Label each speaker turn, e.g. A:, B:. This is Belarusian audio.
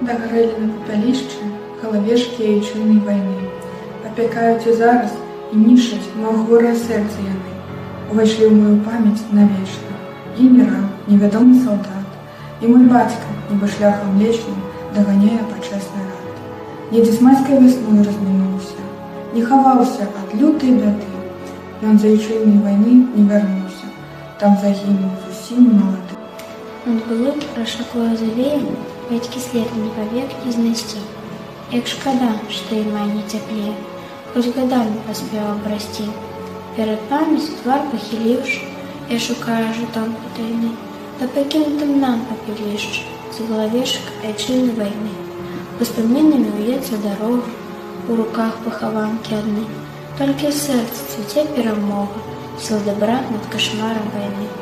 A: Дагорели на папялішчы галавешкі айчыннай вайны. Апякаюць і зараз, і нішаць мо хворае сэрца яны. Увайшлі ў маю памяць навечна. Генерал, невядомы салдат, і мой бацька, нібы шляхам млечным, даганяе пачэсны рад. Недзе з майскай вясной размінуўся, не хаваўся ад лютай бяды. Ён з айчыннай вайны не вярнуўся, там загінуў зусім малады.
B: Над былым рашакою завеем, бацькі след не павек не знайсці. Як шкада, што і май не цяплее, хоць гадамі паспеў абрасці. Перад памяцю твар пахіліўшы, я шукаю жытом патайны, да пакінутым нам папялішчы, з галавешак айчыннай вайны. Успамінамі уецца дарога, у руках пахаванкі адны. Толькі ў сэрцы цвіце перамога, сіл дабра над кашмарам вайны.